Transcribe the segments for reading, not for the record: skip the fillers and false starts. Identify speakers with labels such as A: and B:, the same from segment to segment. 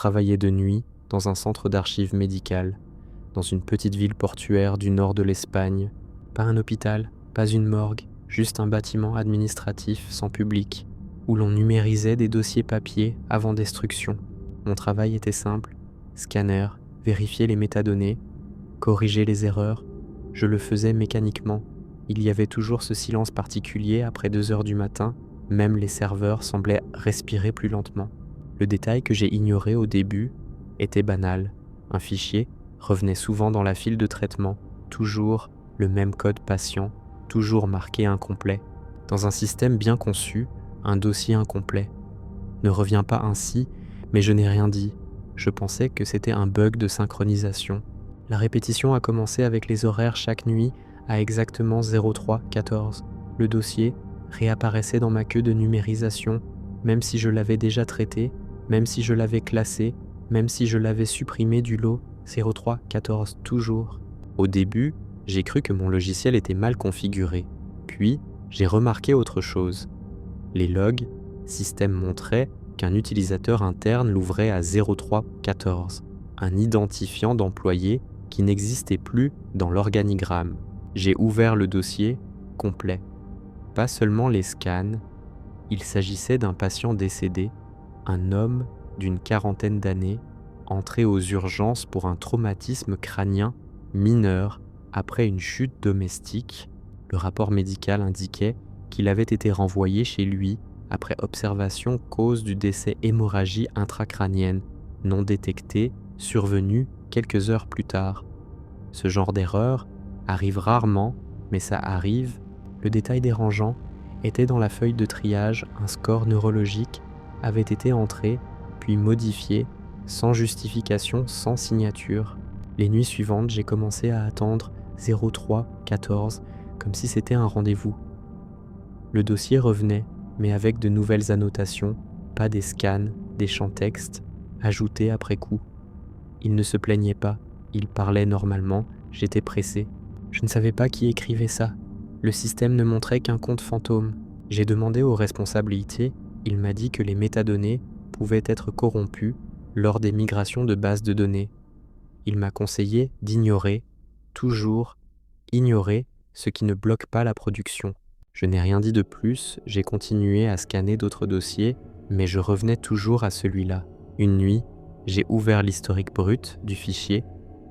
A: travaillais de nuit dans un centre d'archives médicales, dans une petite ville portuaire du nord de l'Espagne. Pas un hôpital, pas une morgue, juste un bâtiment administratif sans public, où l'on numérisait des dossiers papier avant destruction. Mon travail était simple, scanner, vérifier les métadonnées, corriger les erreurs. Je le faisais mécaniquement. Il y avait toujours ce silence particulier après 2 heures du matin, même les serveurs semblaient respirer plus lentement. Le détail que j'ai ignoré au début était banal. Un fichier revenait souvent dans la file de traitement, toujours le même code patient, toujours marqué incomplet. Dans un système bien conçu, un dossier incomplet ne revient pas ainsi, mais je n'ai rien dit. Je pensais que c'était un bug de synchronisation. La répétition a commencé avec les horaires chaque nuit à exactement 03:14. Le dossier réapparaissait dans ma queue de numérisation, même si je l'avais déjà traité, même si je l'avais classé, même si je l'avais supprimé du lot 03:14 toujours. Au début, j'ai cru que mon logiciel était mal configuré. Puis, j'ai remarqué autre chose. Les logs, système montrait qu'un utilisateur interne l'ouvrait à 03:14, un identifiant d'employé qui n'existait plus dans l'organigramme. J'ai ouvert le dossier complet. Pas seulement les scans, il s'agissait d'un patient décédé, un homme d'une quarantaine d'années, entré aux urgences pour un traumatisme crânien mineur après une chute domestique. Le rapport médical indiquait qu'il avait été renvoyé chez lui après observation cause du décès hémorragie intracrânienne, non détectée, survenue quelques heures plus tard. Ce genre d'erreur arrive rarement, mais ça arrive. Le détail dérangeant était dans la feuille de triage, un score neurologique avait été entré, puis modifié, sans justification, sans signature. Les nuits suivantes, j'ai commencé à attendre 03:14, comme si c'était un rendez-vous. Le dossier revenait, mais avec de nouvelles annotations, pas des scans, des champs textes, ajoutés après coup. Il ne se plaignait pas, il parlait normalement, j'étais pressé. Je ne savais pas qui écrivait ça. Le système ne montrait qu'un compte fantôme. J'ai demandé au responsable IT, il m'a dit que les métadonnées pouvaient être corrompues lors des migrations de bases de données. Il m'a conseillé d'ignorer, toujours ignorer ce qui ne bloque pas la production. Je n'ai rien dit de plus, j'ai continué à scanner d'autres dossiers, mais je revenais toujours à celui-là. Une nuit, j'ai ouvert l'historique brut du fichier,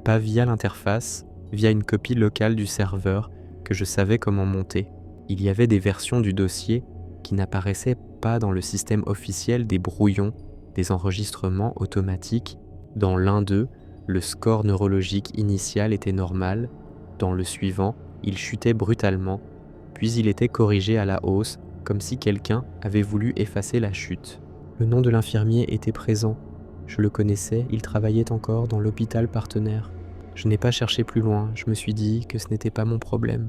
A: pas via l'interface, via une copie locale du serveur que je savais comment monter. Il y avait des versions du dossier qui n'apparaissaient pas dans le système officiel des brouillons, des enregistrements automatiques. Dans l'un d'eux, le score neurologique initial était normal, dans le suivant, il chutait brutalement, puis il était corrigé à la hausse, comme si quelqu'un avait voulu effacer la chute. Le nom de l'infirmier était présent. Je le connaissais, il travaillait encore dans l'hôpital partenaire. Je n'ai pas cherché plus loin, je me suis dit que ce n'était pas mon problème.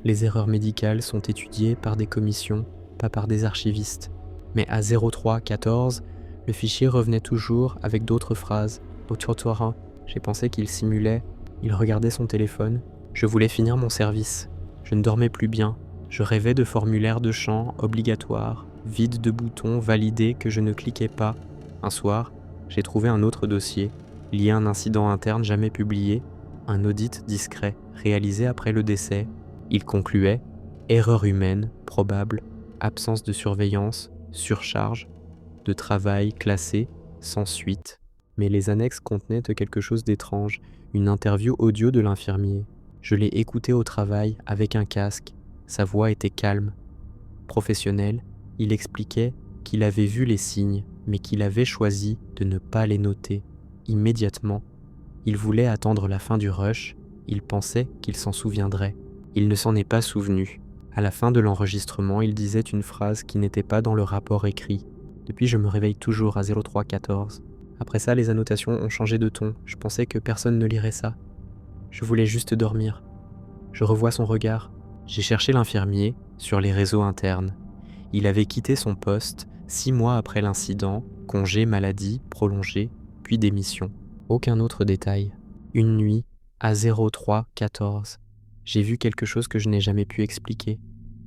A: Les erreurs médicales sont étudiées par des commissions, pas par des archivistes. Mais à 03:14, le fichier revenait toujours avec d'autres phrases. Au trottoir, j'ai pensé qu'il simulait, il regardait son téléphone. Je voulais finir mon service. Je ne dormais plus bien. Je rêvais de formulaires de chant obligatoires, vides de boutons validés que je ne cliquais pas. Un soir, j'ai trouvé un autre dossier, lié à un incident interne jamais publié, un audit discret, réalisé après le décès. Il concluait « Erreur humaine, probable, absence de surveillance, surcharge, de travail classé, sans suite ». Mais les annexes contenaient quelque chose d'étrange, une interview audio de l'infirmier. Je l'ai écouté au travail avec un casque. Sa voix était calme, professionnelle. Il expliquait qu'il avait vu les signes, mais qu'il avait choisi de ne pas les noter immédiatement. Il voulait attendre la fin du rush. Il pensait qu'il s'en souviendrait. Il ne s'en est pas souvenu. À la fin de l'enregistrement, il disait une phrase qui n'était pas dans le rapport écrit. Depuis, je me réveille toujours à 03:14. Après ça, les annotations ont changé de ton. Je pensais que personne ne lirait ça. Je voulais juste dormir. Je revois son regard. J'ai cherché l'infirmier sur les réseaux internes. Il avait quitté son poste 6 mois après l'incident, congé maladie prolongé, puis démission. Aucun autre détail. Une nuit, à 03:14, j'ai vu quelque chose que je n'ai jamais pu expliquer.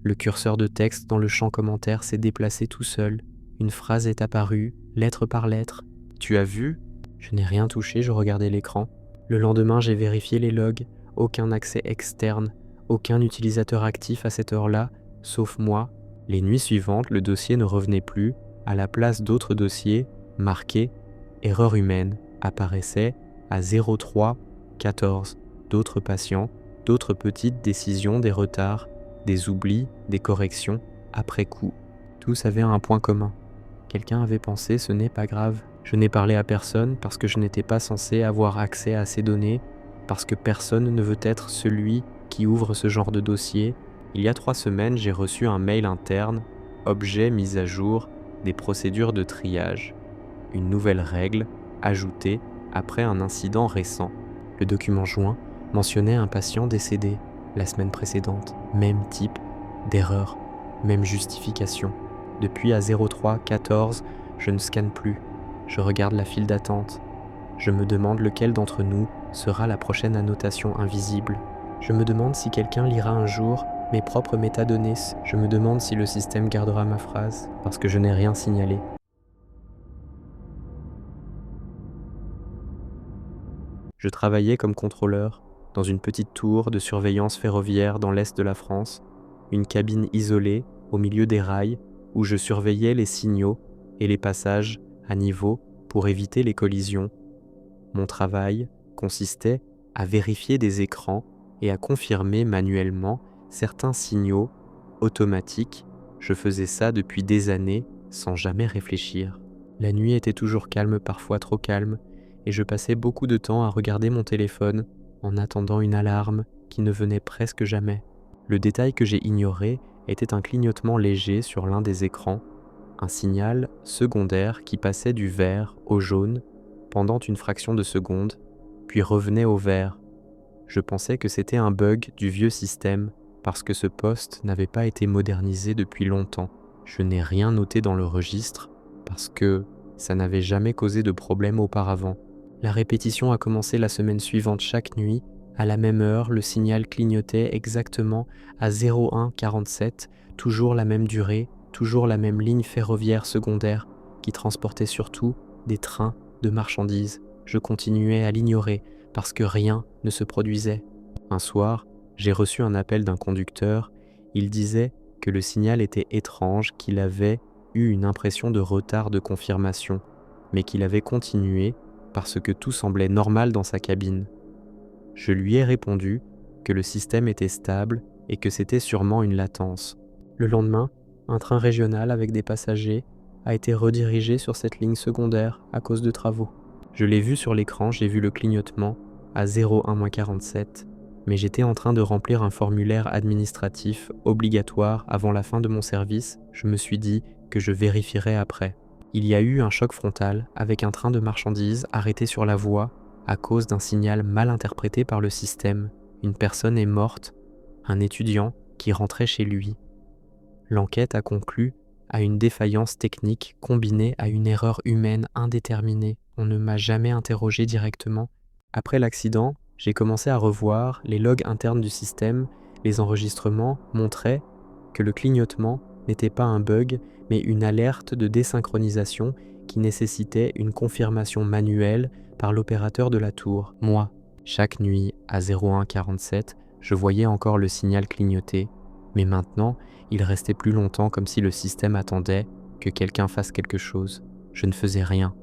A: Le curseur de texte dans le champ commentaire s'est déplacé tout seul. Une phrase est apparue, lettre par lettre. « Tu as vu ? Je n'ai rien touché, je regardais l'écran. Le lendemain, j'ai vérifié les logs, aucun accès externe, aucun utilisateur actif à cette heure-là, sauf moi. Les nuits suivantes, le dossier ne revenait plus. À la place d'autres dossiers, marqués « Erreur humaine » apparaissaient à 03 14. D'autres patients, d'autres petites décisions, des retards, des oublis, des corrections, après coup. Tous avaient un point commun. Quelqu'un avait pensé « ce n'est pas grave ». Je n'ai parlé à personne parce que je n'étais pas censé avoir accès à ces données, parce que personne ne veut être celui qui ouvre ce genre de dossier. Il y a 3 semaines, j'ai reçu un mail interne, objet mis à jour, des procédures de triage. Une nouvelle règle, ajoutée après un incident récent. Le document joint mentionnait un patient décédé la semaine précédente. Même type d'erreur, même justification. Depuis à 03 14, je ne scanne plus. Je regarde la file d'attente. Je me demande lequel d'entre nous sera la prochaine annotation invisible. Je me demande si quelqu'un lira un jour mes propres métadonnées. Je me demande si le système gardera ma phrase, parce que je n'ai rien signalé. Je travaillais comme contrôleur dans une petite tour de surveillance ferroviaire dans l'est de la France, une cabine isolée au milieu des rails où je surveillais les signaux et les passages à niveau pour éviter les collisions. Mon travail consistait à vérifier des écrans et à confirmer manuellement certains signaux automatiques. Je faisais ça depuis des années sans jamais réfléchir. La nuit était toujours calme, parfois trop calme, et je passais beaucoup de temps à regarder mon téléphone en attendant une alarme qui ne venait presque jamais. Le détail que j'ai ignoré était un clignotement léger sur l'un des écrans, un signal secondaire qui passait du vert au jaune pendant une fraction de seconde, puis revenait au vert. Je pensais que c'était un bug du vieux système parce que ce poste n'avait pas été modernisé depuis longtemps. Je n'ai rien noté dans le registre parce que ça n'avait jamais causé de problème auparavant. La répétition a commencé la semaine suivante chaque nuit. À la même heure, le signal clignotait exactement à 01:47, toujours la même durée, toujours la même ligne ferroviaire secondaire qui transportait surtout des trains de marchandises. Je continuais à l'ignorer parce que rien ne se produisait. Un soir, j'ai reçu un appel d'un conducteur. Il disait que le signal était étrange, qu'il avait eu une impression de retard de confirmation, mais qu'il avait continué parce que tout semblait normal dans sa cabine. Je lui ai répondu que le système était stable et que c'était sûrement une latence. Le lendemain, un train régional avec des passagers a été redirigé sur cette ligne secondaire à cause de travaux. Je l'ai vu sur l'écran, j'ai vu le clignotement à 01:47, mais j'étais en train de remplir un formulaire administratif obligatoire avant la fin de mon service. Je me suis dit que je vérifierais après. Il y a eu un choc frontal avec un train de marchandises arrêté sur la voie à cause d'un signal mal interprété par le système. Une personne est morte, un étudiant qui rentrait chez lui. L'enquête a conclu à une défaillance technique combinée à une erreur humaine indéterminée. On ne m'a jamais interrogé directement. Après l'accident, j'ai commencé à revoir les logs internes du système. Les enregistrements montraient que le clignotement n'était pas un bug, mais une alerte de désynchronisation qui nécessitait une confirmation manuelle par l'opérateur de la tour. Moi, chaque nuit à 01:47, je voyais encore le signal clignoter, mais maintenant, il restait plus longtemps comme si le système attendait que quelqu'un fasse quelque chose. Je ne faisais rien.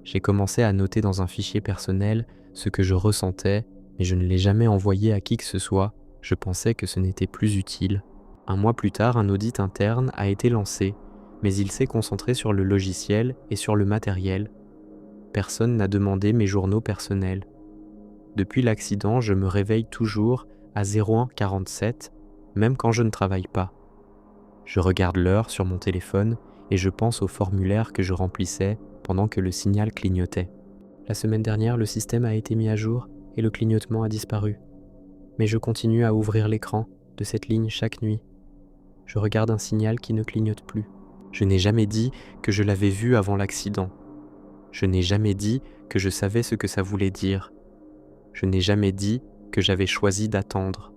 A: J'ai commencé à noter dans un fichier personnel ce que je ressentais, mais je ne l'ai jamais envoyé à qui que ce soit. Je pensais que ce n'était plus utile. Un mois plus tard, un audit interne a été lancé, mais il s'est concentré sur le logiciel et sur le matériel. Personne n'a demandé mes journaux personnels. Depuis l'accident, je me réveille toujours à 01:47, même quand je ne travaille pas. Je regarde l'heure sur mon téléphone et je pense au formulaire que je remplissais pendant que le signal clignotait. La semaine dernière, le système a été mis à jour et le clignotement a disparu. Mais je continue à ouvrir l'écran de cette ligne chaque nuit. Je regarde un signal qui ne clignote plus. Je n'ai jamais dit que je l'avais vu avant l'accident. Je n'ai jamais dit que je savais ce que ça voulait dire. Je n'ai jamais dit que j'avais choisi d'attendre.